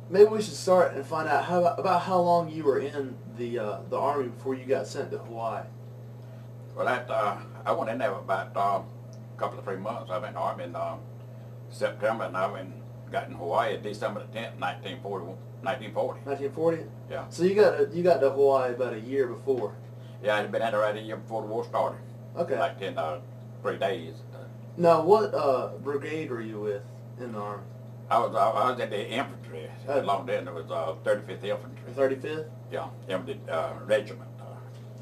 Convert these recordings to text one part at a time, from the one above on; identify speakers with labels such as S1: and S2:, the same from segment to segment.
S1: maybe we should start and find out about how long you were in the Army before you got sent to Hawaii.
S2: Well, I went in there for about a couple of 3 months. I went in the Army in September, and got in Hawaii December the 10th, 1940.
S1: 1940.
S2: Yeah.
S1: So you got to Hawaii about a year before.
S2: Yeah, I'd been in there right a year before the war started.
S1: Okay.
S2: Like in 3 days.
S1: Now, what brigade were you with in the Army?
S2: I was in the infantry. Along then, it was 35th Infantry.
S1: 35th.
S2: Yeah, infantry regiment.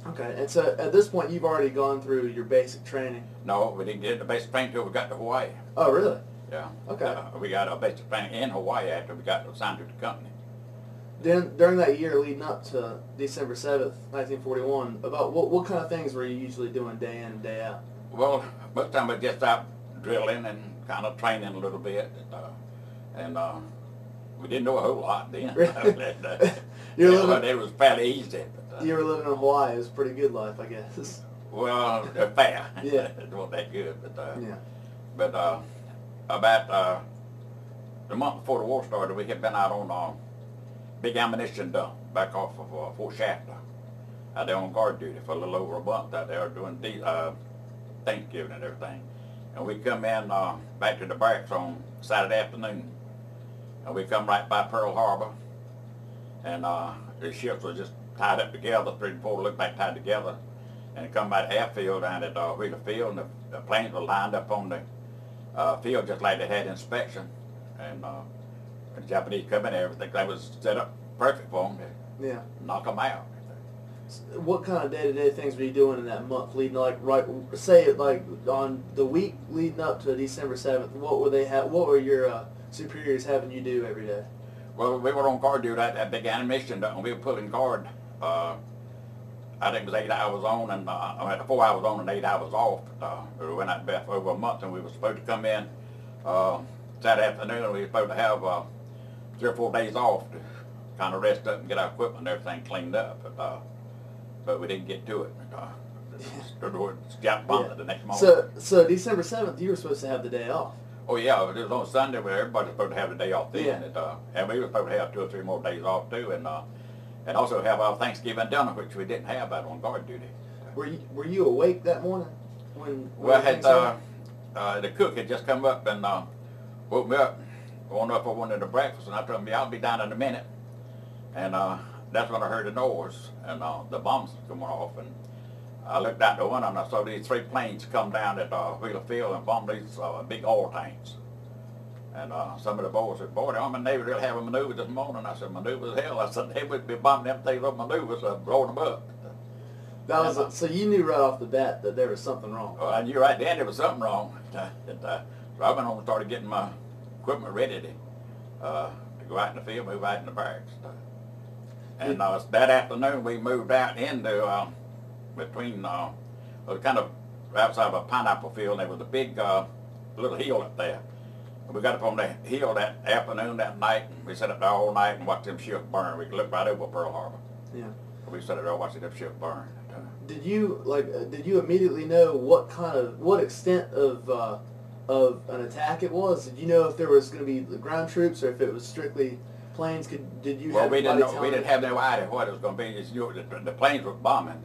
S1: Okay, and so at this point, you've already gone through your basic training.
S2: No, we didn't get the basic training until we got to Hawaii.
S1: Oh, really?
S2: Yeah.
S1: Okay.
S2: We got our basic training in Hawaii after we got assigned to the company.
S1: Then during that year leading up to December 7th, 1941, about what kind of things were you usually doing day in and day out?
S2: Well, most of the time we just out drilling and kind of training a little bit, and we didn't know a whole lot then. It was fairly easy. But,
S1: you were living in Hawaii. It was a pretty good life, I guess.
S2: Well, fair.
S1: Yeah.
S2: It wasn't that good, but
S1: yeah.
S2: But about the month before the war started, we had been out on big ammunition dump back off of Fort Shasta. Out there on guard duty for a little over a month out there doing Thanksgiving and everything. And we come in back to the barracks on Saturday afternoon. And we come right by Pearl Harbor. And the ships were just tied up together, 3 and 4 looked like tied together. And come by the airfield down at Wheeler Field, and the planes were lined up on the field just like they had inspection. And the Japanese come in and everything, that was set up perfect for them to knock them out.
S1: What kind of day-to-day things were you doing in that month leading, like say like on the week leading up to December 7th? What were your superiors having you do every day?
S2: Well, we were on guard duty at that big ammunition dump, and we were pulling guard. I think it was 8 hours on, and 4 hours on and 8 hours off. We went out there for over a month, and we were supposed to come in Saturday afternoon, and we were supposed to have 3 or 4 days off to kind of rest up and get our equipment and everything cleaned up. But we didn't get to it. Got bumped the next morning.
S1: So December 7th, you were supposed to have the day off.
S2: Oh yeah, it was on Sunday where everybody was supposed to have the day off then.
S1: Yeah.
S2: And we were supposed to have 2 or 3 more days off too, and also have our Thanksgiving dinner, which we didn't have out on guard duty.
S1: Were you awake that morning when
S2: the cook had just come up and woke me up. I went up for one of the breakfast, and I told him, I'll be down in a minute. And that's when I heard the noise, and the bombs coming off. And I looked out the window, and I saw these 3 planes come down at Wheeler Field and bomb these big oil tanks. And some of the boys said, boy, the Army and Navy really have a maneuver this morning. I said, maneuver as hell. I said, they would be bombing them things up maneuvers, blowing them up.
S1: So you knew right off the bat that there was something wrong.
S2: I knew right then there was something wrong. So I went home and started getting my equipment ready to go out in the field, move out in the barracks. And that afternoon we moved out into between, kind of outside of a pineapple field, and there was a big little hill up there. And we got up on the hill that afternoon, that night, and we sat up there all night and watched them ships burn. We could look right over Pearl Harbor.
S1: Yeah.
S2: We sat up there watching them ships burn.
S1: Did you immediately know what extent of an attack it was? Did you know if there was going to be ground troops or if it was strictly planes? Did you?
S2: Well, we didn't know. We didn't have no idea what it was going to be. Just knew the planes were bombing,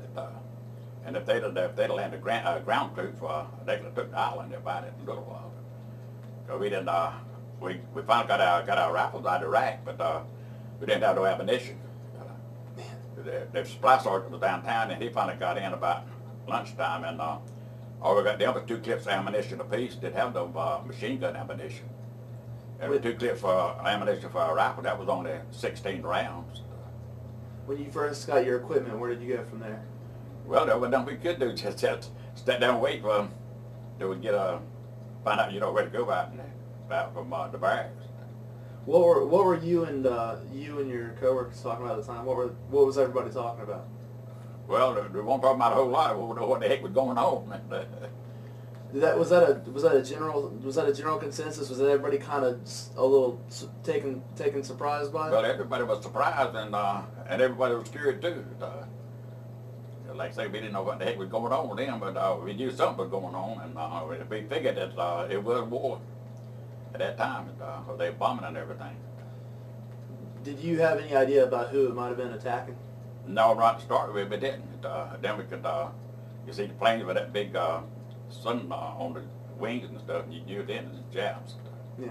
S2: and if they'd landed ground troops, they could have took the island about it in a little while. So we didn't. We finally got our rifles out of the rack, but we didn't have no ammunition. The supply sergeant was downtown, and he finally got in about lunchtime, and all we got down was 2 clips of ammunition apiece. Didn't have no machine gun ammunition. And 2 clips for ammunition for a rifle, that was only 16 rounds.
S1: When you first got your equipment, where did you go from there?
S2: Well, there was nothing we could do. Just stand down and wait for them till we find out, where to go out from the barracks.
S1: What were you and your coworkers talking about at the time? What was everybody talking about?
S2: Well, they weren't talking about a whole lot. We didn't know what the heck was going on.
S1: Was that a general consensus? Was that everybody kind of a little taken surprised by it?
S2: Well, everybody was surprised, and everybody was scared too. Like I say, we didn't know what the heck was going on with them, but we knew something was going on, and we figured that it was war at that time. They were bombing and everything.
S1: Did you have any idea about who it might have been attacking?
S2: No, right to start with, we didn't. Then we could, you see the planes with that big sun on the wings and stuff, and you knew then it was Japs.
S1: Yeah.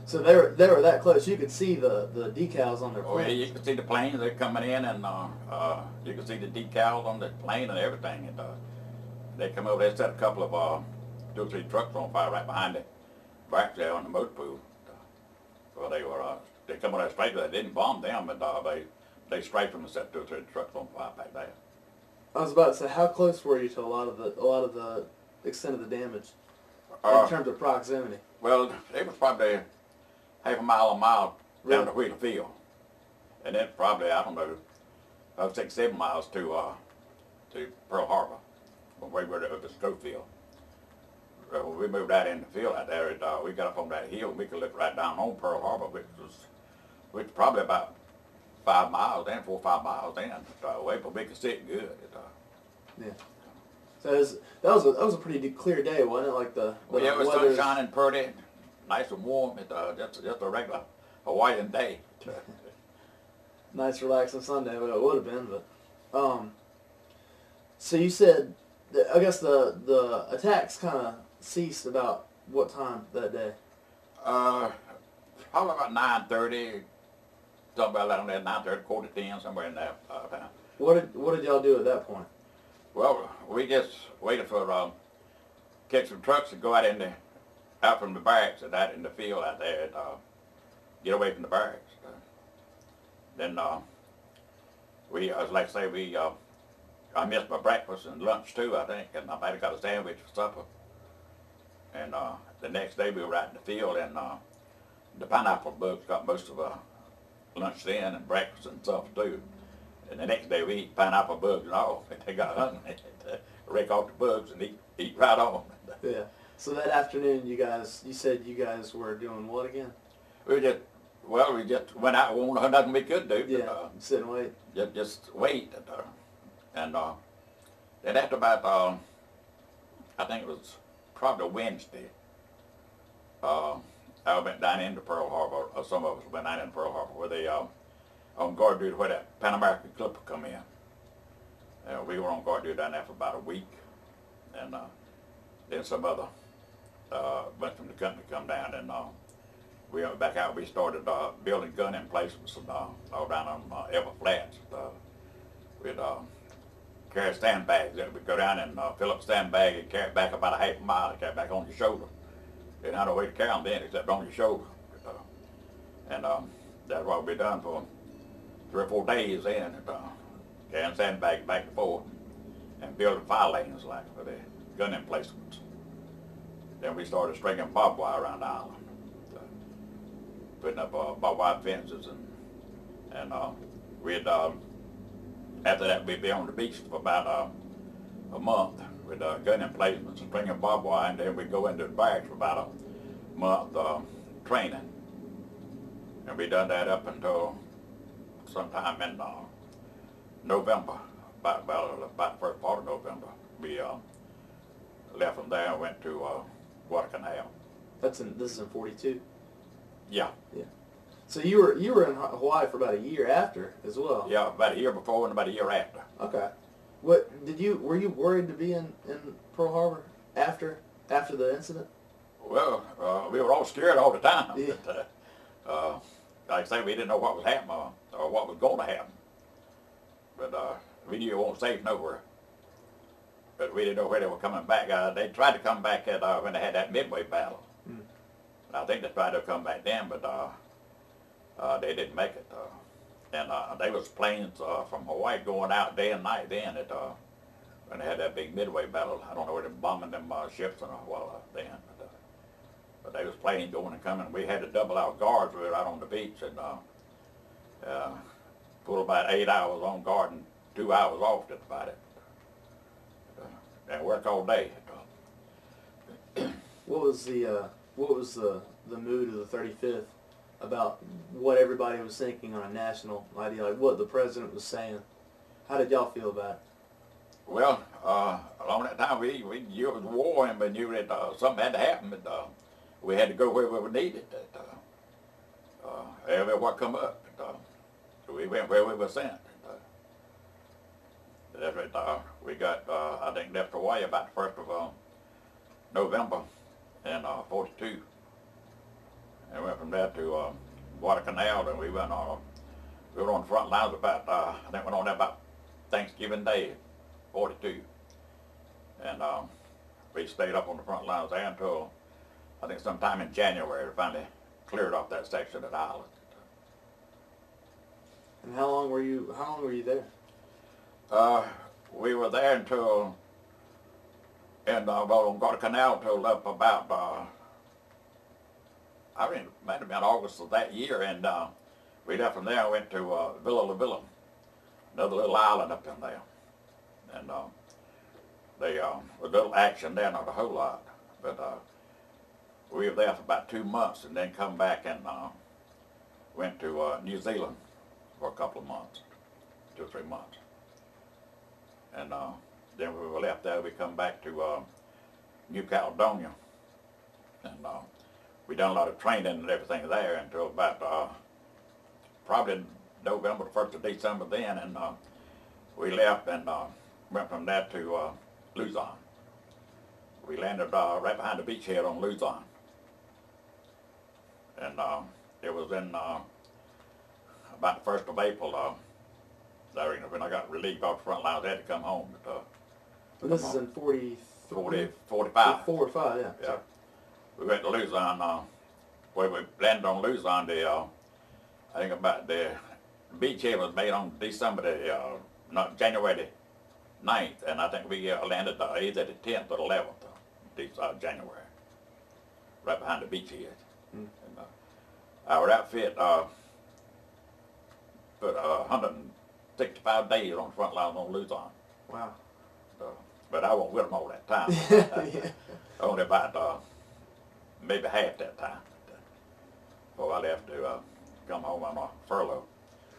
S1: So they were that close. You could see the decals on their
S2: Oh yeah,
S1: planes.
S2: you could see the planes, they're coming in, and you could see the decals on the plane and everything. And they come over, they set a couple of 2 or 3 trucks on fire right behind the barracks there on the motor pool. Well, they come on that straight, they didn't bomb them, but they strafed them and set 2 or 3 trucks on fire back there.
S1: I was about to say, how close were you to a lot of the extent of the damage in terms of proximity?
S2: Well, it was probably half a mile down
S1: Really?
S2: to Wheeler Field, and then probably, I don't know, 6, 7 miles to Pearl Harbor, from where we were at the Schofield. When we moved out in the field out there, we got up on that hill and we could look right down on Pearl Harbor, which was probably about 5 miles in, 4 or 5 miles in, away, but we could see it good.
S1: Yeah. So that was a pretty clear day, wasn't it? Like the
S2: Yeah, it was
S1: weather's-
S2: sun shining pretty, nice and warm. Just a regular Hawaiian day.
S1: nice relaxing Sunday. Well, it would have been, but so you said, I guess the attacks kind of ceased about what time that day?
S2: Probably about 9:30, something about that on there, 9:30, quarter to 10, somewhere in that time.
S1: What did y'all do at that point?
S2: Well, we just waited for catch some trucks and go out from the barracks and out in the field out there and get away from the barracks. Then like I say, I missed my breakfast and lunch too, I think, and I might have got a sandwich for supper. And the next day we were out in the field, and the pineapple bugs got most of our lunch then and breakfast and stuff too. And the next day we eat pineapple bugs and all. They got hungry. Rake off the bugs and eat right on.
S1: Yeah. So that afternoon, you said you guys were doing what again?
S2: We just went out. We wanted nothing we could do.
S1: Yeah.
S2: But,
S1: Sit and wait.
S2: just wait. And then after about, I think it was probably Wednesday, I went down into Pearl Harbor, or some of us went down into Pearl Harbor, where they on guard duty where that Pan American Clipper come in. We were on guard duty down there for about a week, and then some other bunch from the company come down, and we went back out. We started building gun emplacements all down on Ever Flats. We'd carry sandbags. We'd go down and fill up a sandbag and carry it back about a half a mile and carry it back on your shoulder. Didn't have no way to carry them then except on your shoulder. And that's what we done for 3 or 4 days then, carrying sandbags back and forth and building fire lanes like for the gun emplacements. Then we started stringing barbed wire around the island, putting up barbed wire fences, and we'd after that we'd be on the beach for about a month with gun emplacements and stringing barbed wire, and then we'd go into the barracks for about a month training. And we done that up until sometime in November, about the first part of November. We left from there and went to Guadalcanal.
S1: This is in 42.
S2: Yeah.
S1: Yeah. So you were in Hawaii for about a year after as well.
S2: Yeah, about a year before and about a year after.
S1: Okay. Were you worried to be in Pearl Harbor after the incident?
S2: Well, we were all scared all the time.
S1: Yeah.
S2: But, like I say, we didn't know what was happening or what was going to happen. But we knew it wasn't safe nowhere. But we didn't know where they were coming back. They tried to come back when they had that Midway battle.
S1: Mm.
S2: I think they tried to come back then, but they didn't make it. And they was planes from Hawaii going out day and night then when they had that big Midway battle. I don't know where they were bombing them ships and then. But they was planes going and coming. We had to double our guards. We were out on the beach and pull about 8 hours on guard and 2 hours off just about it. And work all day.
S1: What was the mood of the 35th about what everybody was thinking on a national idea, like what the president was saying? How did y'all feel about it?
S2: Well, along that time we knew it was war and we knew that something had to happen, but we had to go where we were needed. every what come up. So we went where we were sent. That's it. We got, I think, left Hawaii about the 1st of November in 42. And went from there to Guadalcanal, and we were on the front lines about, I think we went on there about Thanksgiving Day, 42. And we stayed up on the front lines there until, I think, sometime in January, to finally cleared off that section of the island.
S1: And how long were you there?
S2: We were there until, on Guadalcanal till up about, I mean, it might have been August of that year, and we left from there and went to Villa La Villa, another little island up in there. And they a little action there, not a whole lot, but we were there for about 2 months, and then come back and went to New Zealand for a couple of months, 2 or 3 months. And then we were left there, we come back to New Caledonia, and we done a lot of training and everything there until about probably November, the 1st of December then, and we left and went from there to Luzon. We landed right behind the beachhead on Luzon, and it was in about the 1st of April. When I got relieved off the front lines, I had to come home.
S1: But this is in
S2: 45.
S1: 4 or 5, yeah.
S2: Yeah. We went to Luzon. Where we landed on Luzon, I think about the beachhead was made on not January the 9th, and I think we landed either the 10th or the 11th of January, right behind the beachhead. And, our outfit put 165 days on the front line on Luzon.
S1: Wow.
S2: But I wasn't with them all that time.
S1: Yeah.
S2: Only about maybe half that time before I left to come home on a furlough.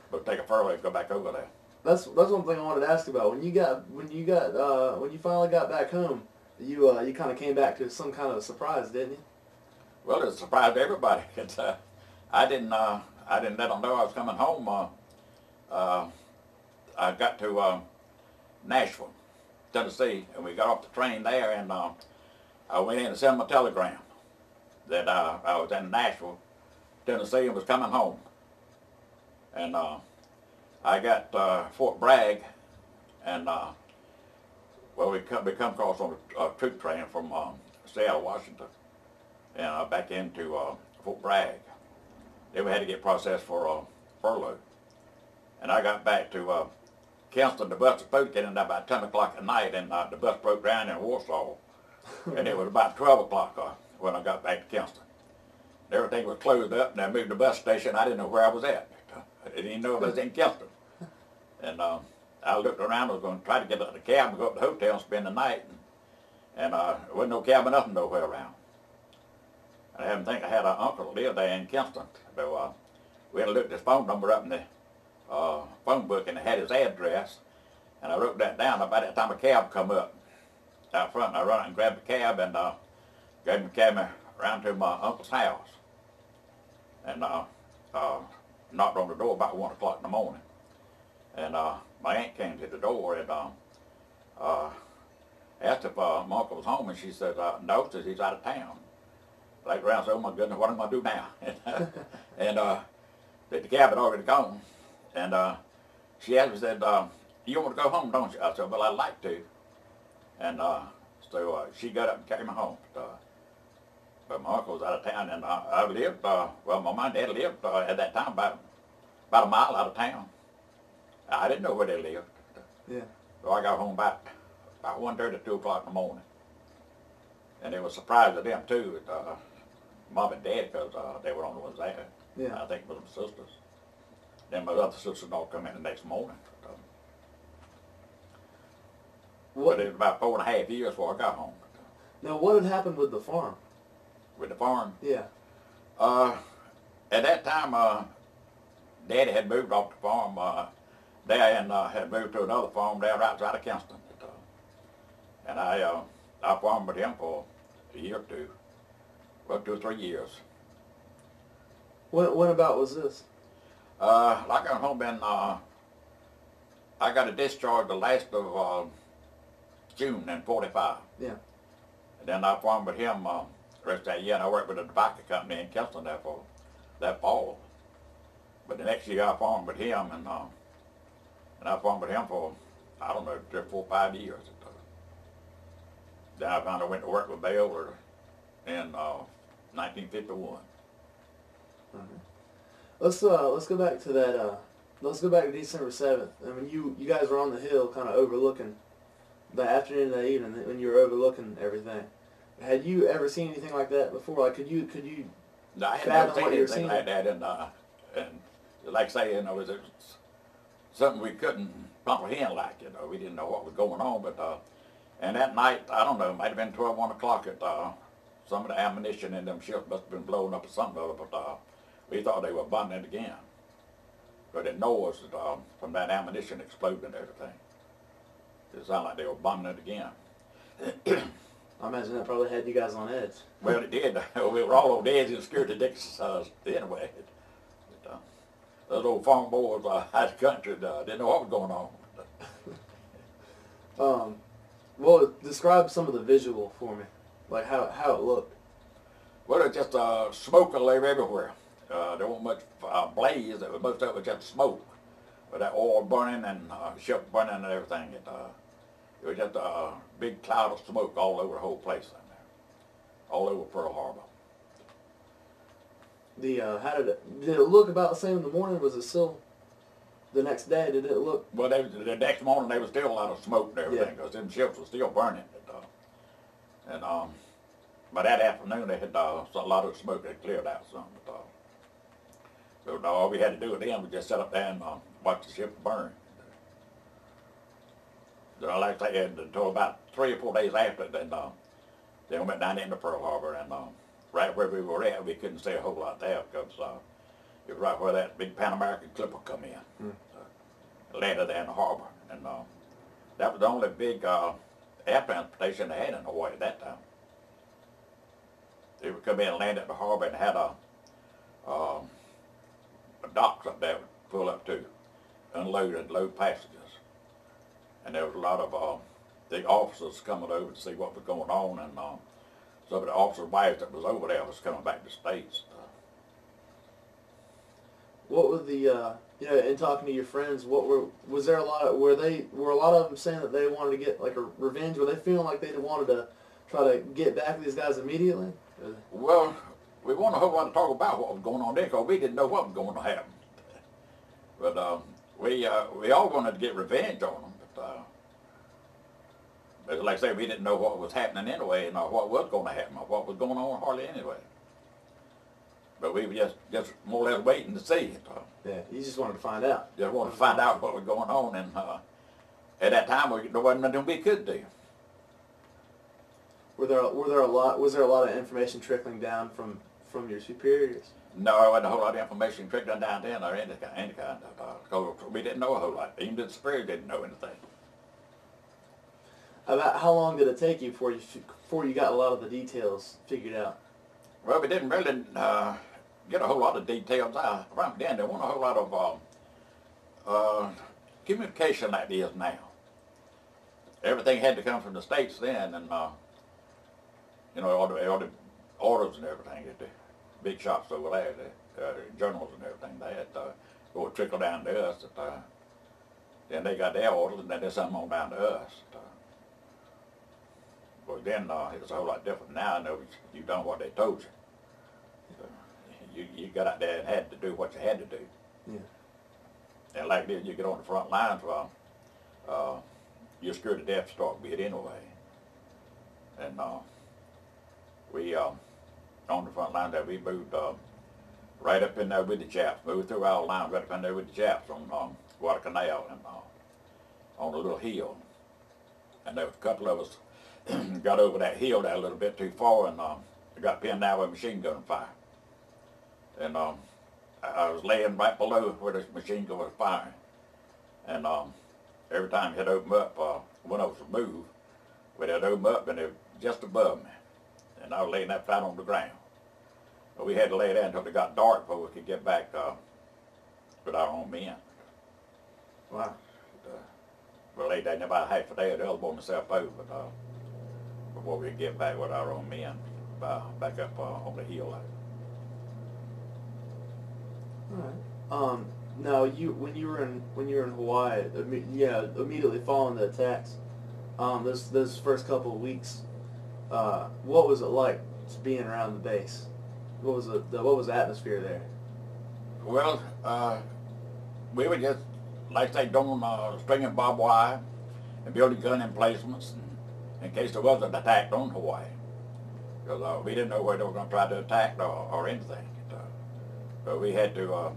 S2: But take a furlough and go back over there.
S1: That's one thing I wanted to ask about. When you finally got back home, you kind of came back to some kind of a surprise, didn't you?
S2: Well, it was a surprise to everybody. I didn't let them know I was coming home. I got to Nashville, Tennessee, and we got off the train there, and I went in and sent them a telegram that I was in Nashville, Tennessee, and was coming home. And I got Fort Bragg, and we come across on a troop train from Seattle, Washington, and back into Fort Bragg. Then we had to get processed for furlough. And I got back to Kinston. The bus was supposed to get in there about 10 o'clock at night, and the bus broke down in Warsaw. And it was about 12 o'clock when I got back to Kinston. Everything was closed up, and I moved to the bus station. I didn't know where I was at. I didn't even know if I was in Kinston. And I looked around. I was going to try to get out of the cab and go up to the hotel and spend the night. And there wasn't no cab or nothing nowhere around. I didn't think I had an uncle that lived there in Kinston. But we had to look his phone number up in the phone book, and it had his address. And I wrote that down. By that time a cab come up out front, and I run out and grabbed the cab and gave him the cab around to my uncle's house. And knocked on the door about 1 o'clock in the morning. And my aunt came to the door and asked if my uncle was home, and she said, no, says he's out of town. Like around, said, oh my goodness, what am I going to do now? And the cab had already gone. And she asked me, said, you want to go home, don't you? I said, well, I'd like to. And so she got up and carried me home. But my uncle was out of town, and I lived, well, my mom and dad lived at that time about a mile out of town. I didn't know where they lived.
S1: Yeah.
S2: So I got home about 1:30, 2 o'clock in the morning. And it was a surprise to them too, Mom and Dad, because they were the only ones there.
S1: Yeah.
S2: I think it was my sisters. Then my other sisters all come in the next morning. But it was about 4.5 years before I got home.
S1: Now, what had happened with the farm?
S2: With the farm?
S1: Yeah.
S2: At that time, Daddy had moved off the farm there and had moved to another farm there right outside of Kinston. And I farmed with him for a year or two, well, 2 or 3 years.
S1: When about was this?
S2: I got home in, I got a discharge the last of June in 45.
S1: Yeah.
S2: And then I farmed with him the rest of that year, and I worked with a tobacco company in Kinston there for that fall. But the next year I farmed with him, and I farmed with him for, I don't know, 3 or 4 or 5 years. Then I finally went to work with Bill in 1951.
S1: Let's go back to that. Let's go back to December 7th. And when you guys were on the hill, kind of overlooking the afternoon and the evening, when you were overlooking everything. Had you ever seen anything like that before? Like, could you
S2: No, I had
S1: fathom
S2: never
S1: what
S2: seen
S1: you were
S2: anything
S1: seeing?
S2: like that, and like I say, it was something we couldn't comprehend. Like, we didn't know what was going on. But and that night, I don't know, it might have been 12, 1 o'clock. At some of the ammunition in them ships must have been blown up or something or other. But we thought they were burning it again. But it noise from that ammunition exploding and everything. It sounded like they were bombing it again.
S1: I imagine that probably had you guys on edge.
S2: Well, it did. We were all on the edge of the security decks anyway. But, those old farm boys out of the country didn't know what was going on.
S1: Well, describe some of the visual for me, like how it looked.
S2: Well, it was just smoke all over everywhere. There wasn't much blaze. Most of it was just smoke. But that oil burning and ship burning and everything. It was just a big cloud of smoke all over the whole place in there. All over Pearl Harbor.
S1: How did it look about the same in the morning? Was it still the next day? Did it look?
S2: Well, the next morning there was still a lot of smoke and everything because them ships were still burning. And by that afternoon they had a lot of smoke that cleared out some. So all we had to do then was just sit up there and watch the ship burn. So like I said, until about 3 or 4 days after, then we went down into Pearl Harbor, and right where we were at, we couldn't see a whole lot there because it was right where that big Pan American clipper come in. Landed there in the harbor, and that was the only big air transportation they had in Hawaii at that time. They would come in and land at the harbor and had a docks up there would pull up to unload and load passengers. And there was a lot of the officers coming over to see what was going on, and some of the officers' wives that was over there was coming back to the States.
S1: What were the in talking to your friends? Was there a lot of were a lot of them saying that they wanted to get like a revenge? Were they feeling like they wanted to try to get back at these guys immediately?
S2: Well, we wasn't a whole lot to talk about what was going on there because we didn't know what was going to happen. But we all wanted to get revenge on them. But like I say, we didn't know what was happening anyway, and what was going to happen, or what was going on hardly anyway. But we were just more or less waiting to see it.
S1: Yeah, you just wanted to find out.
S2: Just wanted to find out what was going on, and at that time there wasn't nothing we could do.
S1: Was there a lot of information trickling down from your superiors?
S2: No, there wasn't a whole lot of information trickling down there or any kind because we didn't know a whole lot. Even the superiors didn't know anything.
S1: About how long did it take you before you got a lot of the details figured out?
S2: Well, we didn't really get a whole lot of details out. Right then, there wasn't a whole lot of communication like there is now. Everything had to come from the States then, and all the orders and everything at the big shops over there, the journals and everything, they had to go trickle down to us. Then they got their orders, and then they sent them on down to us. But then it's a whole lot different now. You done what they told you. So you got out there and had to do what you had to do.
S1: Yeah.
S2: And like this, you get on the front lines, you're scared to death to start with anyway. And we on the front line there, we moved right up in there with the Japs, moved through our lines right up in there with the Japs on Guadalcanal and on a little hill. And there was a couple of us got over that hill there a little bit too far, and got pinned down with machine gun fire. And I was laying right below where this machine gun was firing. And every time it opened up, one of us would move, but it opened up and it was just above me. And I was laying that flat on the ground. But we had to lay there until it got dark before we could get back with our own men.
S1: Wow.
S2: We laid there about half a day or the other by myself over before we could get back with our own men back up on the hill.
S1: All right. Now when you were in Hawaii, immediately following the attacks, those first couple of weeks, what was it like just being around the base? What was the atmosphere there?
S2: Well, we were just, like I say, doing stringing barbed wire and building gun emplacements in case there was an attack on Hawaii. Because we didn't know where they were going to try to attack or anything. But we had to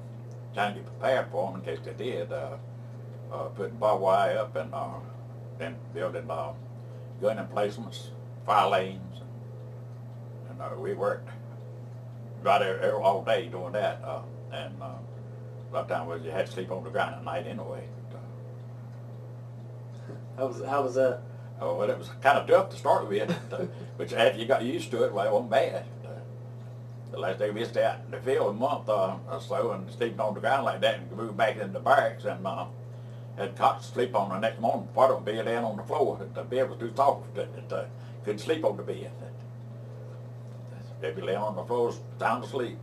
S2: try to get prepared for them in case they did. Putting barbed wire up and then building gun emplacements, fire lanes. And we worked right there all day doing that. And a lot of times you had to sleep on the ground at night anyway.
S1: How was that?
S2: Oh, well, it was kind of tough to start with, but after you got used to it, well, it wasn't bad. The last day we stayed out in the field a month or so and sleeping on the ground like that and moved back into the barracks and had cots to sleep on the next morning. Part of them bed down on the floor. The bed was too soft that couldn't sleep on the bed. They'd be laying on the floor, sound asleep.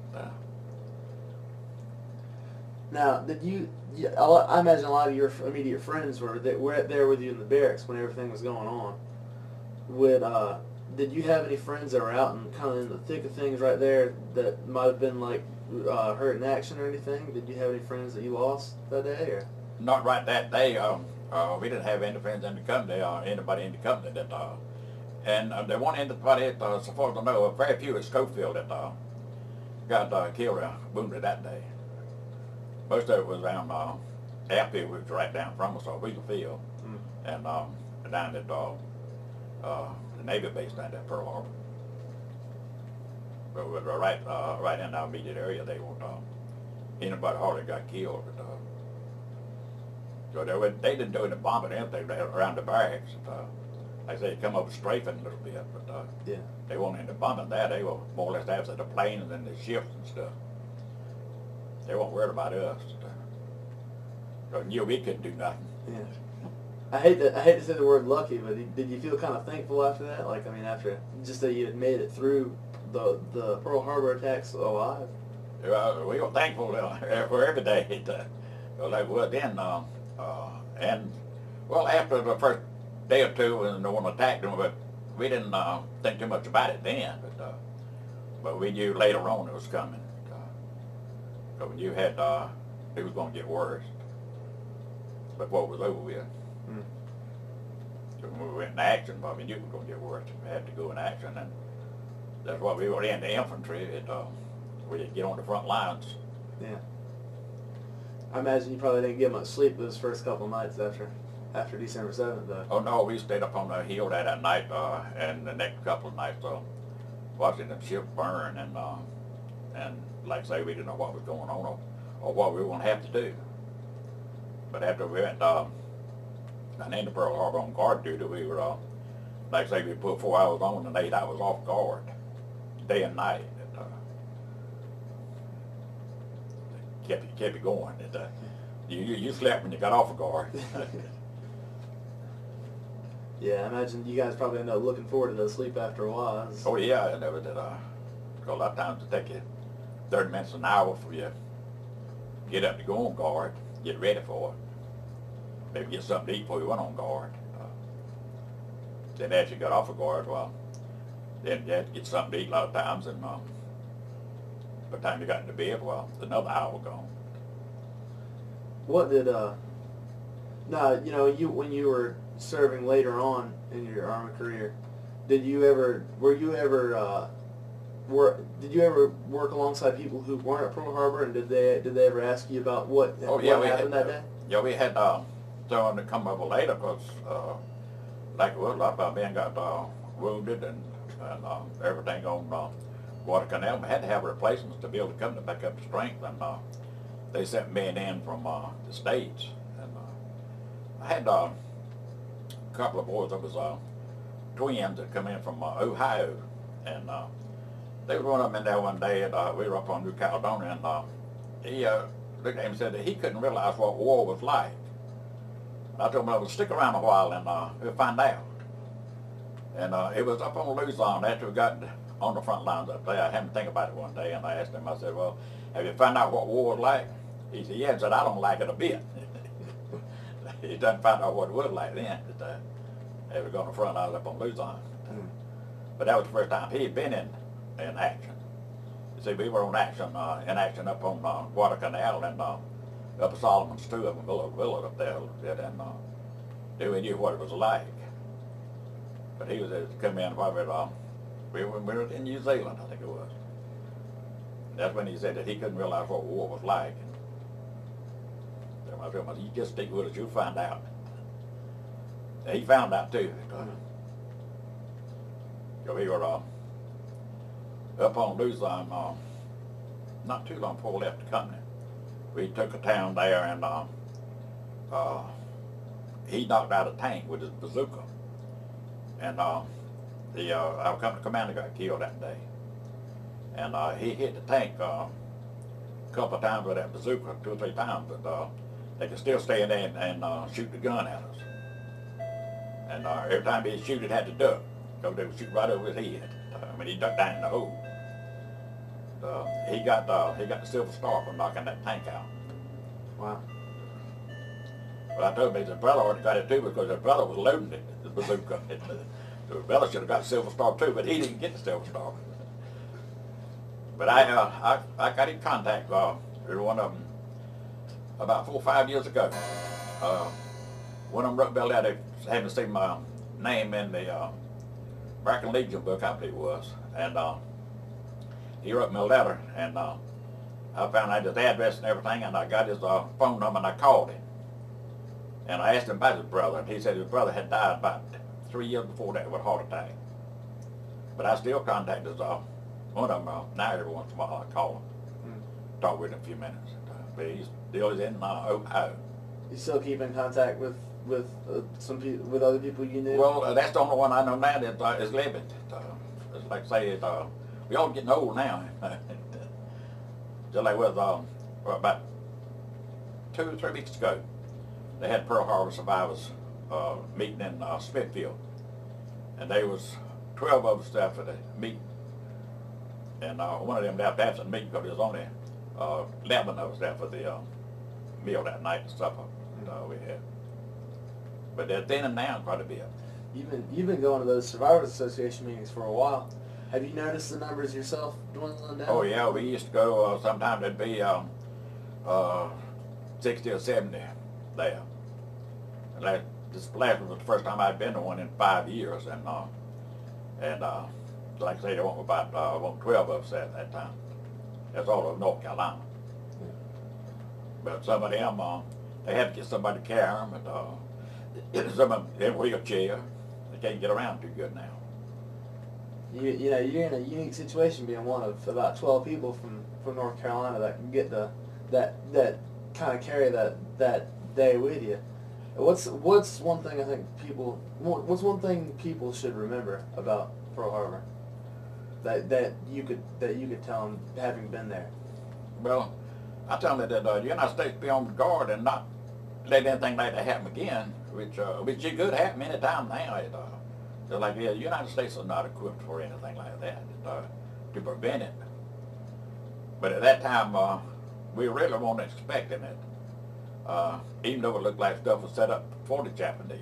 S1: Now, I imagine a lot of your immediate friends were there with you in the barracks when everything was going on. Did you have any friends that were out and kind of in the thick of things right there that might have been like hurt in action or anything? Did you have any friends that you lost that day? Or?
S2: Not right that day. We didn't have any friends in the company or anybody in the company that. And there wasn't anybody, so far as I know, very few at Schofield that got killed or wounded that day. Most of it was around airfield, which was right down from us, Weasel Field, and down at the Navy base down at Pearl Harbor. But we were right in our immediate area. They weren't anybody hardly got killed. But, so they didn't do any bombing or anything around the barracks. Like I say, come up strafing a little bit, but they weren't into bombing that. They were more or less after the planes and the ships and stuff. They weren't worried about us. So knew we couldn't do nothing.
S1: Yeah. I hate to say the word lucky, but did you feel kind of thankful after that? Like, I mean, after just that you had made it through the Pearl Harbor attacks alive?
S2: We were thankful for every day. Like, well, then, and, well, after the first day or two when no one attacked them, but we didn't think too much about it then. But we knew later on it was coming. So when you had, it was going to get worse. But what was over with. So when we went in action, well, we knew it was going to get worse. We had to go in action, and that's why we were in the infantry. We didn't get on the front lines.
S1: Yeah. I imagine you probably didn't get much sleep those first couple of nights after December 7th, though.
S2: Oh, no, we stayed up on the hill that night, and the next couple of nights, watching the ship burn, and like I say, we didn't know what was going on or what we were going to have to do. But after we went and into Pearl Harbor on guard duty, we were, like I say, we put 4 hours on and 8 hours off guard, day and night. Kept you going. You slept when you got off of guard.
S1: Yeah, I imagine you guys probably end up looking forward to the sleep after a while.
S2: Oh yeah, I never did. A lot of times it take you 30 minutes an hour for you get up to go on guard, get ready for it. Maybe get something to eat before you went on guard. Then after you got off of guard, well, then you had to get something to eat a lot of times, and by the time you got into bed, well, another hour gone.
S1: What did now, when you were serving later on in your Army career, did you ever work alongside people who weren't at Pearl Harbor, and did they ever ask you about what happened that day?
S2: Yeah, we had someone to come over later because a lot of our men got wounded and everything on Guadalcanal. We had to have replacements to be able to come back up to strength, and they sent men in from the States. And I had a couple of boys that was twins that come in from Ohio, and There was one of them in there one day, and we were up on New Caledonia, and he looked at him and said that he couldn't realize what war was like. I told him I would stick around a while and we'll find out. And it was up on Luzon after we got on the front lines up there. I had him think about it one day, and I asked him, I said, well, have you found out what war was like? He said, yeah. He said, I don't like it a bit. He done find out what it was like then. They were going to front lines up on Luzon. But that was the first time he had been in action. You see, we were in action up on Guadalcanal and up at Solomon's too, up in Villa up there a little bit, and then we knew what it was like. But he was come in probably we were in New Zealand, I think it was. That's when he said that he couldn't realize what war was like. And I told him, you just stick with us, you'll find out. And he found out too. So we were up on Luzon not too long before we left the company. We took a town there, and he knocked out a tank with his bazooka. And our company commander got killed that day. And he hit the tank a couple of times with that bazooka, 2 or 3 times, but they could still stay in there and shoot the gun at us. And every time he'd shoot, it had to duck, because they would shoot right over his head. When he ducked down in the hole. He got the Silver Star for knocking that tank out.
S1: Wow.
S2: But I told him his brother already got it too, because his brother was loading it, the bazooka. So his brother should have got the Silver Star too, but he didn't get the Silver Star. But I got in contact with one of them about 4 or 5 years ago. One of them wrote out, they had me see my name in the American Legion book, I believe it was, and he wrote me a letter, and I found out his address and everything, and I got his phone number, and I called him. And I asked him about his brother, and he said his brother had died about 3 years before that with a heart attack. But I still contact one of them now every once in a while. I call him, talk with him a few minutes. But he still is in Ohio.
S1: You still keep in contact with some people, with other people you knew?
S2: Well, that's the only one I know now that is living. It's like say we all getting old now. Just like with about 2 or 3 weeks ago, they had Pearl Harbor survivors meeting in Smithfield, and there was 12 of us there for the meeting, and one of them left after the meeting because there was only 11 of us there for the meal that night and supper we had. But they're thinning down quite a bit.
S1: You've been going to those Survivors Association meetings for a while. Have you noticed the numbers yourself dwindling down?
S2: Oh yeah, we used to go. Sometimes there'd be 60 or 70 there. And this last one was the first time I'd been to one in 5 years, and like I say, there were about 12 of us at that time. That's all of North Carolina.
S1: Yeah.
S2: But some of them, they had to get somebody to carry them, and some of them in a wheelchair. They can't get around too good now.
S1: You know, you're in a unique situation being one of about 12 people from North Carolina that can get that kind of carry that day with you. What's one thing I think what's one thing people should remember about Pearl Harbor that you could tell them having been there?
S2: Well, I tell them that the United States be on guard and not let anything like that happen again, which it could happen any time now. Just like the United States is not equipped for anything like that to prevent it. But at that time, we really weren't expecting it, even though it looked like stuff was set up for the Japanese.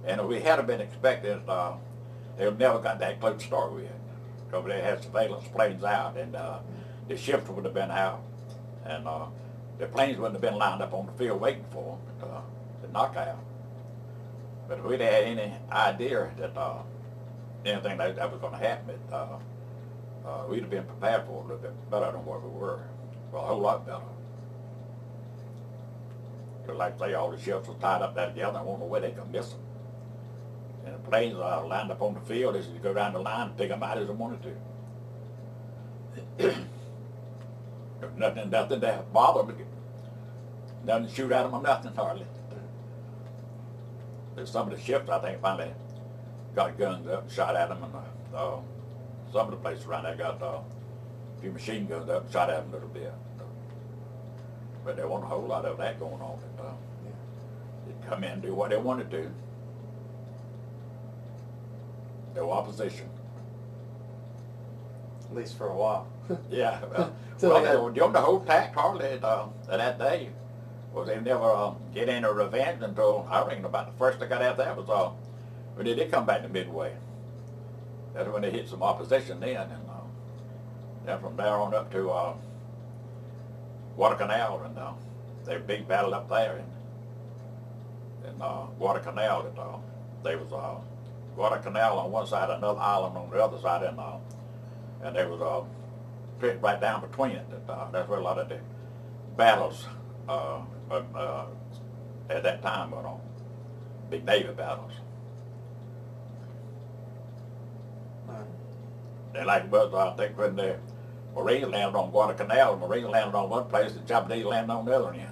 S2: And if we had been expecting it, they would never got that close to start with. Because they had surveillance planes out, and the ships would have been out, and the planes wouldn't have been lined up on the field waiting for them to knock out. But if we'd had any idea that anything like that was going to happen, we'd have been prepared for it a little bit better than what we were. Well, a whole lot better. Because like I say, all the ships were tied up there together, and I wonder where they could miss them. And the planes lined up on the field, they should go down the line and pick them out as they wanted to. Nothing to bother them. Nothing to shoot at them or nothing hardly. There's some of the ships, I think, finally got guns up and shot at them, and some of the places around there got a few machine guns up and shot at them a little bit. But there wasn't a whole lot of that going on. They'd come in and do what they wanted to. No opposition.
S1: At least for a while.
S2: Yeah.
S1: So
S2: Well,
S1: they had-
S2: during the whole tact hardly that day was they never get any revenge until I reckon about the first they got out there was when they did come back to Midway. That's when they hit some opposition then, and then from there on up to Guadalcanal, and they big battle up there in Guadalcanal. And there was Guadalcanal on one side, another island on the other side, and there was a pit right down between it. That's where a lot of the battles at that time went on, big Navy battles. And like it was, I think when the Marines landed on Guadalcanal, the Marines landed on one place, the Japanese landed on the other end.